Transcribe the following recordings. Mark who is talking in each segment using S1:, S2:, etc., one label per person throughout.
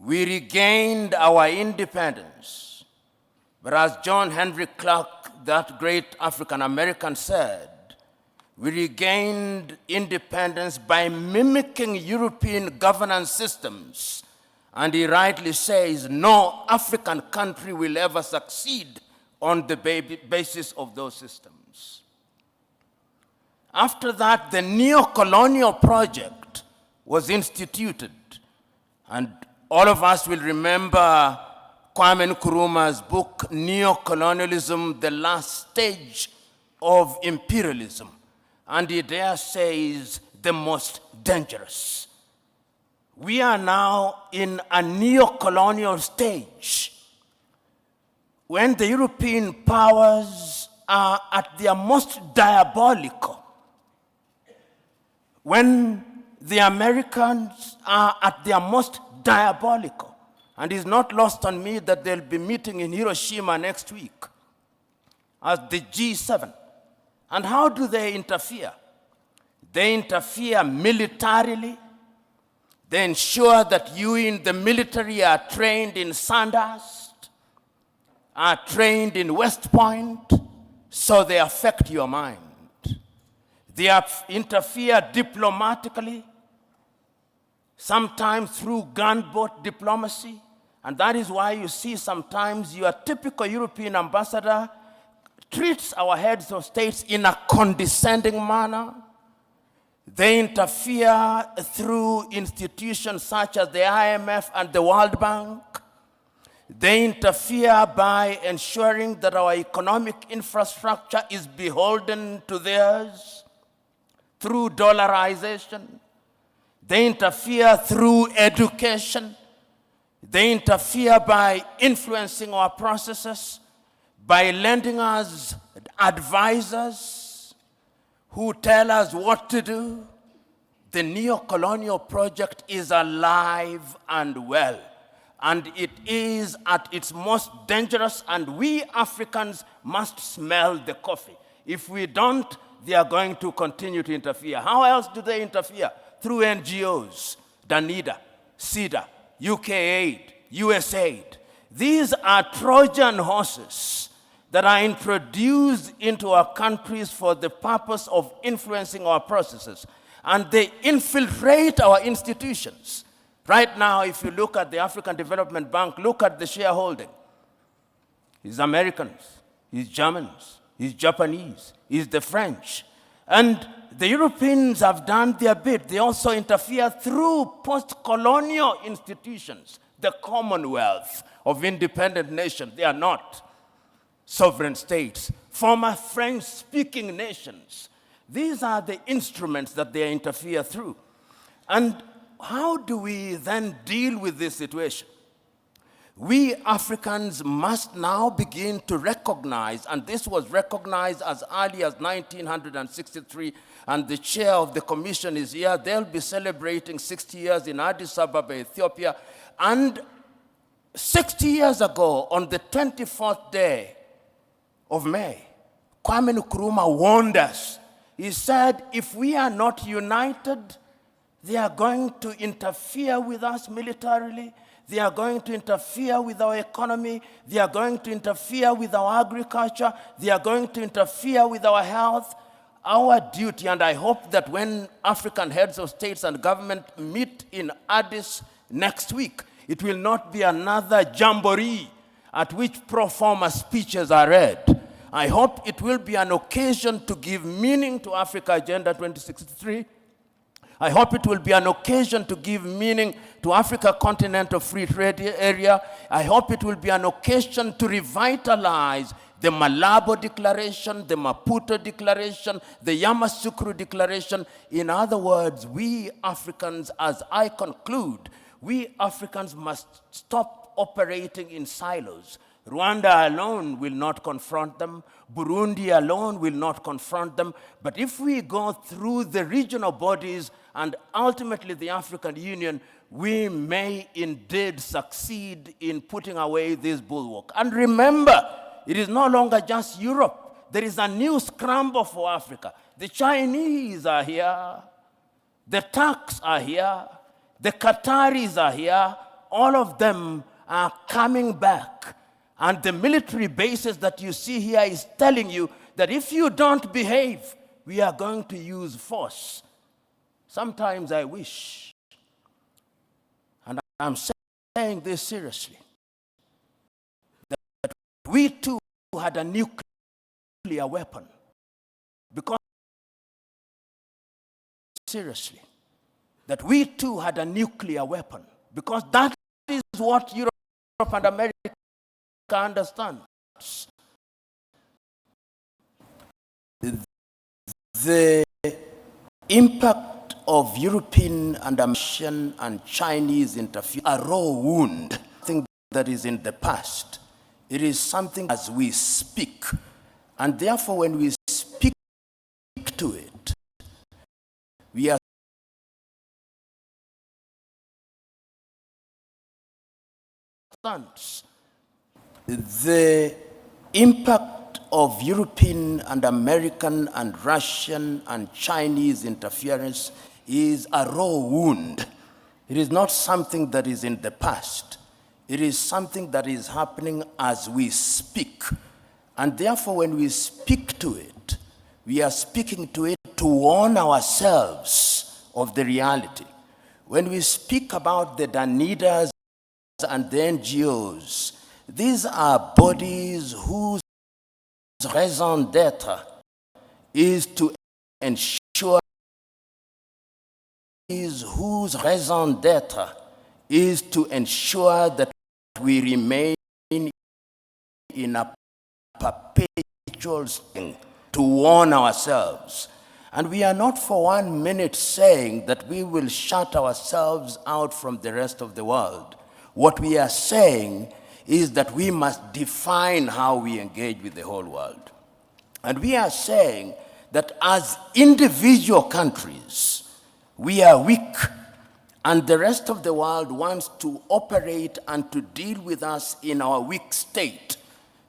S1: we regained our independence. But as John Henry Clark, that great African-American, said, we regained independence by mimicking European governance systems. And he rightly says, no African country will ever succeed on the basis of those systems. After that, the neo-colonial project was instituted. And all of us will remember Kwame Nkrumah's book, Neo-Colonialism, the Last Stage of Imperialism. And he there says, the most dangerous. We are now in a neo-colonial stage when the European powers are at their most diabolical, when the Americans are at their most diabolical. And it's not lost on me that they'll be meeting in Hiroshima next week as the G7. And how do they interfere? They interfere militarily. They ensure that you in the military are trained in Sandhurst, are trained in West Point, so they affect your mind. They interfere diplomatically, sometimes through gunboat diplomacy, and that is why you see sometimes your typical European ambassador treats our heads of states in a condescending manner. They interfere through institutions such as the IMF and the World Bank. They interfere by ensuring that our economic infrastructure is beholden to theirs through dollarization. They interfere through education. They interfere by influencing our processes, by lending us advisors who tell us what to do. The neo-colonial project is alive and well, and it is at its most dangerous, and we Africans must smell the coffee. If we don't, they are going to continue to interfere. How else do they interfere? Through NGOs, Danida, CEDA, UK Aid, USAID. These are Trojan horses that are introduced into our countries for the purpose of influencing our processes. And they infiltrate our institutions. Right now, if you look at the African Development Bank, look at the shareholding. It's Americans, it's Germans, it's Japanese, it's the French. And the Europeans have done their bit. They also interfere through post-colonial institutions, the Commonwealth of independent nations. They are not sovereign states, former French-speaking nations. These are the instruments that they interfere through. And how do we then deal with this situation? We Africans must now begin to recognize, and this was recognized as early as 1963, and the chair of the commission is here. They'll be celebrating 60 years in Addis Ababa, Ethiopia. And 60 years ago, on the 24th day of May, Kwame Nkrumah warned us. He said, if we are not united, they are going to interfere with us militarily. They are going to interfere with our economy. They are going to interfere with our agriculture. They are going to interfere with our health. Our duty, and I hope that when African heads of states and government meet in Addis next week, it will not be another jamboree at which pro forma speeches are read. I hope it will be an occasion to give meaning to Africa Agenda 2063. I hope it will be an occasion to give meaning to Africa Continental Free Trade Area. I hope it will be an occasion to revitalize the Malabo Declaration, the Maputo Declaration, the Yamoussoukro Declaration. In other words, we Africans, as I conclude, we Africans must stop operating in silos. Rwanda alone will not confront them. Burundi alone will not confront them. But if we go through the regional bodies and ultimately the African Union, we may indeed succeed in putting away this bulwark. And remember, it is no longer just Europe. There is a new scramble for Africa. The Chinese are here. The Turks are here. The Qataris are here. all of them are coming back. And the military bases that you see here is telling you that if you don't behave, we are going to use force. Sometimes I wish, and I'm saying this seriously, that we too had a nuclear weapon. Because seriously, that we too had a nuclear weapon. Because that is what Europe and America understand. The impact of European and American and Chinese interference, a raw wound, something that is in the past. It is something as we speak. And therefore, when we speak to it, we are the impact of European and American and Russian and Chinese interference is a raw wound. It is not something that is in the past. It is something that is happening as we speak. And therefore, when we speak to it, we are speaking to it to warn ourselves of the reality. When we speak about the Danidas and the NGOs, these are bodies whose raison d'etre is to ensure that we remain in a perpetual state, to warn ourselves. And we are not for 1 minute saying that we will shut ourselves out from the rest of the world. What we are saying is that we must define how we engage with the whole world. And we are saying that as individual countries, we are weak, and the rest of the world wants to operate and to deal with us in our weak state.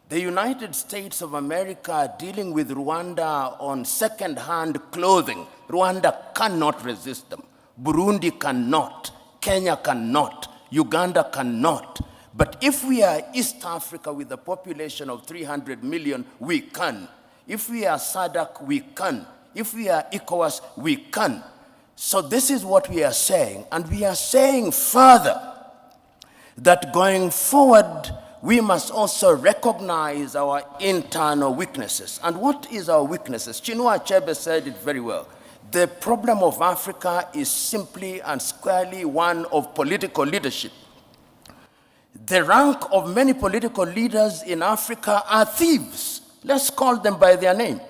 S1: The United States of America are dealing with Rwanda on second-hand clothing. Rwanda cannot resist them. Burundi cannot. Kenya cannot. Uganda cannot. But if we are East Africa with a population of 300 million, we can. If we are SADC, we can. If we are ECOWAS, we can. So this is what we are saying. And we are saying further that going forward, we must also recognize our internal weaknesses. And what is our weaknesses? Chinua Achebe said it very well. The problem of Africa is simply and squarely one of political leadership. The rank of many political leaders in Africa are thieves. Let's call them by their name.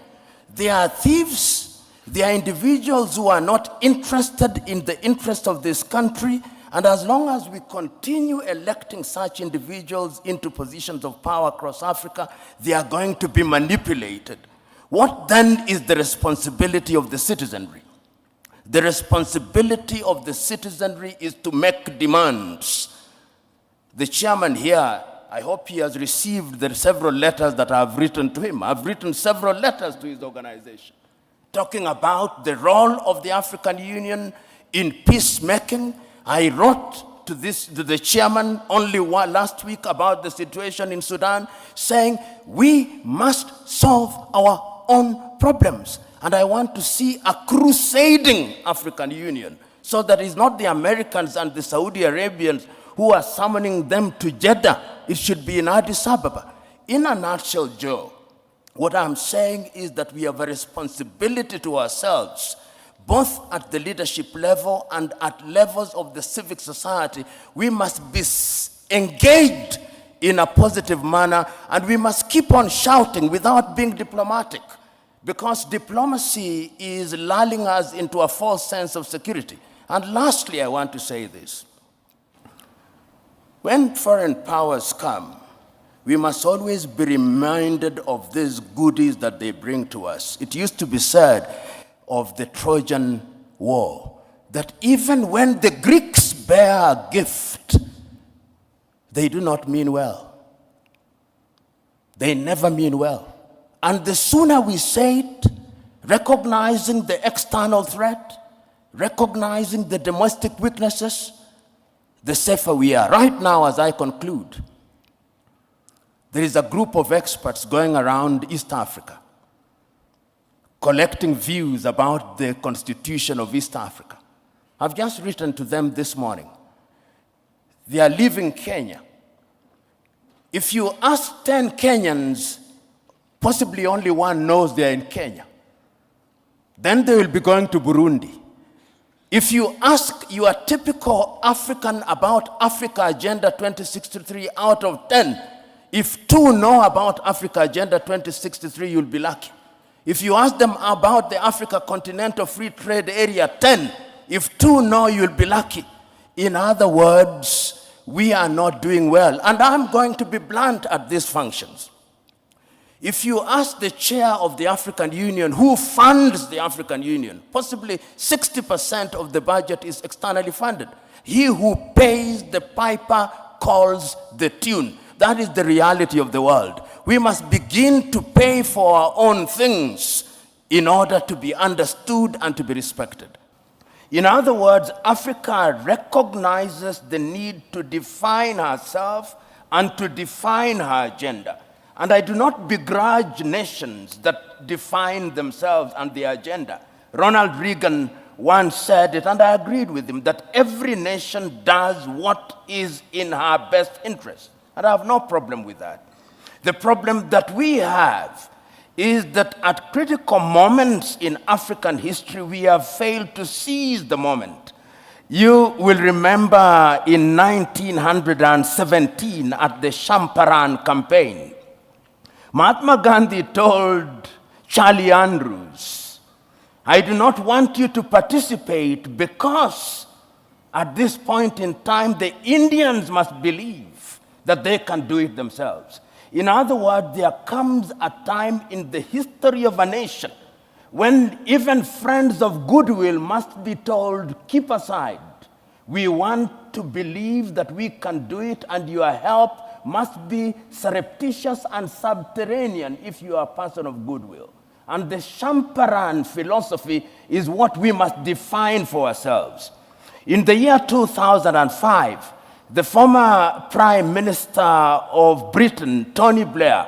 S1: They are thieves. They are individuals who are not interested in the interest of this country. And as long as we continue electing such individuals into positions of power across Africa, they are going to be manipulated. What then is the responsibility of the citizenry? The responsibility of the citizenry is to make demands. The chairman here, I hope he has received the several letters that I have written to him. I've written several letters to his organization, talking about the role of the African Union in peacemaking. I wrote to the chairman only last week about the situation in Sudan, saying we must solve our own problems. And I want to see a crusading African Union, so that it's not the Americans and the Saudi Arabians who are summoning them to Jeddah. It should be in Addis Ababa. In a nutshell, Joe, what I'm saying is that we have a responsibility to ourselves, both at the leadership level and at levels of the civic society. We must be engaged in a positive manner, and we must keep on shouting without being diplomatic, because diplomacy is lulling us into a false sense of security. And lastly, I want to say this. When foreign powers come, we must always be reminded of these goodies that they bring to us. It used to be said of the Trojan War that even when the Greeks bear a gift, they do not mean well. They never mean well. And the sooner we say it, recognizing the external threat, recognizing the domestic weaknesses, the safer we are. Right now, as I conclude, there is a group of experts going around East Africa collecting views about the constitution of East Africa. I've just written to them this morning. They are leaving Kenya. If you ask 10 Kenyans, possibly only one knows they are in Kenya. Then they will be going to Burundi. If you ask your typical African about Africa Agenda 2063 out of 10, if 2 know about Africa Agenda 2063, you'll be lucky. If you ask them about the Africa Continental Free Trade Area, 10, if 2 know, you'll be lucky. In other words, we are not doing well. And I'm going to be blunt at these functions. If you ask the chair of the African Union, who funds the African Union, possibly 60% of the budget is externally funded. He who pays the piper calls the tune. That is the reality of the world. We must begin to pay for our own things in order to be understood and to be respected. In other words, Africa recognizes the need to define herself and to define her agenda. And I do not begrudge nations that define themselves and their agenda. Ronald Reagan once said it, and I agreed with him, that every nation does what is in her best interest. And I have no problem with that. The problem that we have is that at critical moments in African history, we have failed to seize the moment. You will remember in 1917 at the Champaran campaign, Mahatma Gandhi told Charlie Andrews, I do not want you to participate because at this point in time, the Indians must believe that they can do it themselves. In other words, there comes a time in the history of a nation when even friends of goodwill must be told, keep aside. We want to believe that we can do it, and your help must be surreptitious and subterranean if you are a person of goodwill. And the Champaran philosophy is what we must define for ourselves. In the year 2005, the former Prime Minister of Britain, Tony Blair,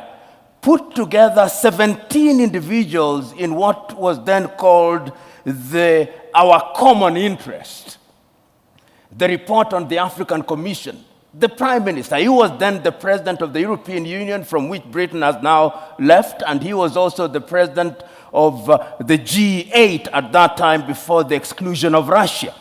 S1: put together 17 individuals in what was then called Our Common Interest, the report on the African Commission. The Prime Minister, he was then the President of the European Union, from which Britain has now left, and he was also the President of the G8 at that time before the exclusion of Russia.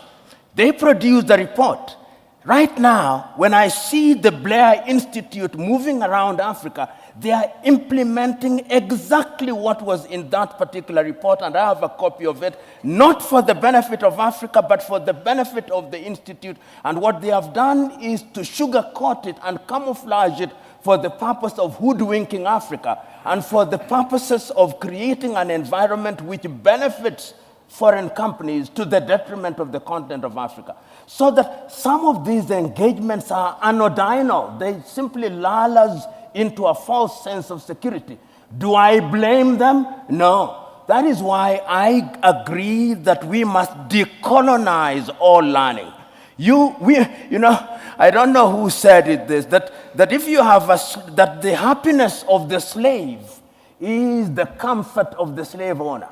S1: They produced a report. Right now, when I see the Blair Institute moving around Africa, they are implementing exactly what was in that particular report, and I have a copy of it, not for the benefit of Africa, but for the benefit of the Institute. And what they have done is to sugarcoat it and camouflage it for the purpose of hoodwinking Africa and for the purposes of creating an environment which benefits foreign companies to the detriment of the continent of Africa. So that some of these engagements are anodinal. They simply lull us into a false sense of security. Do I blame them? No. That is why I agree that we must decolonize all learning. I don't know who said it this, that if you have that the happiness of the slave is the comfort of the slave owner.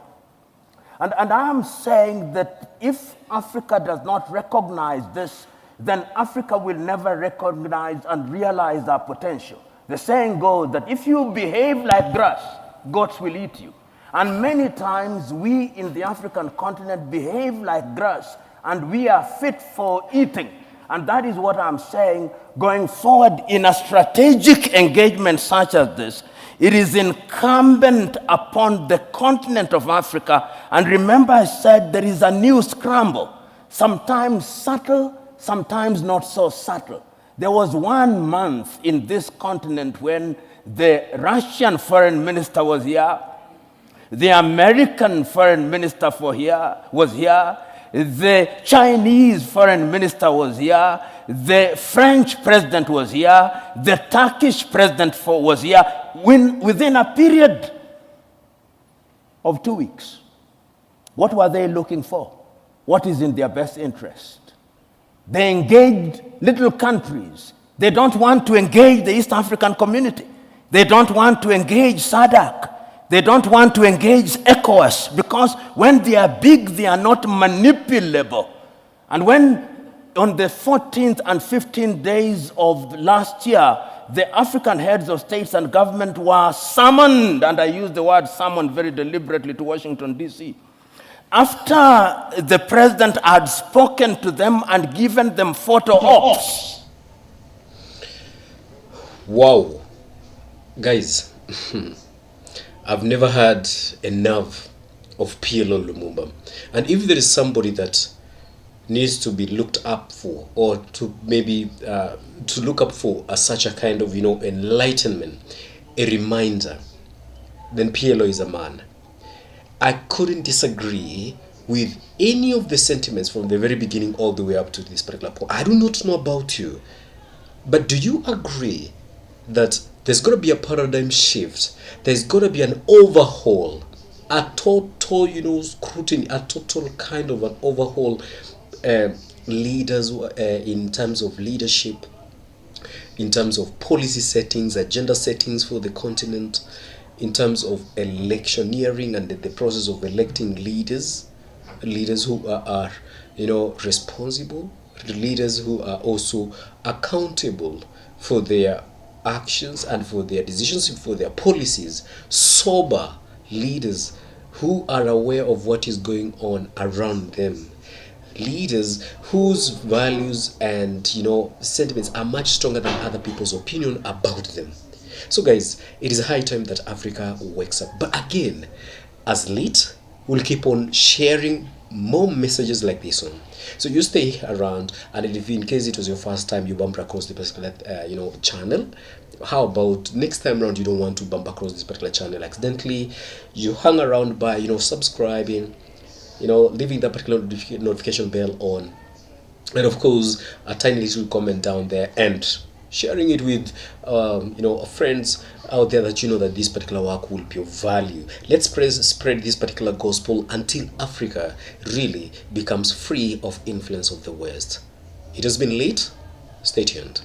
S1: And I am saying that if Africa does not recognize this, then Africa will never recognize and realize our potential. The saying goes that if you behave like grass, goats will eat you. And many times we in the African continent behave like grass, and we are fit for eating. And that is what I'm saying going forward in a strategic engagement such as this. It is incumbent upon the continent of Africa, and remember I said there is a new scramble, sometimes subtle, sometimes not so subtle. There was 1 month in this continent when the Russian foreign minister was here, the American foreign minister was here, the Chinese foreign minister was here, the French president was here, the Turkish president was here, within a period of 2 weeks. What were they looking for? What is in their best interest? They engaged little countries. They don't want to engage the East African community. They don't want to engage SADC. They don't want to engage ECOWAS, because when they are big, they are not manipulable. And when on the 14th and 15th days of last year, the African heads of states and government were summoned, and I use the word summoned very deliberately, to Washington, D.C. After the president had spoken to them and given them photo ops.
S2: Wow. Guys, I've never had enough of PLO Lumumba. And if there is somebody that needs to be looked up for, or to maybe to look up for such a kind of, enlightenment, a reminder, then PLO is a man. I couldn't disagree with any of the sentiments from the very beginning all the way up to this particular point. I do not know about you, but do you agree that there's got to be a paradigm shift? There's got to be an overhaul, a total, scrutiny, a total kind of an overhaul, leaders in terms of leadership, in terms of policy settings, agenda settings for the continent, in terms of electioneering and the process of electing leaders who are responsible, leaders who are also accountable for their actions and for their decisions, for their policies, sober leaders who are aware of what is going on around them, leaders whose values and sentiments are much stronger than other people's opinion about them. So guys, it is high time that Africa wakes up. But again, as late, we'll keep on sharing more messages like this one. So you stay around, and if in case it was your first time you bump across the particular channel, how about next time around you don't want to bump across this particular channel accidentally, you hang around by subscribing, leaving that particular notification bell on, and of course a tiny little comment down there, and sharing it with friends out there that that this particular work will be of value. Let's spread this particular gospel until Africa really becomes free of influence of the West. It has been late. Stay tuned.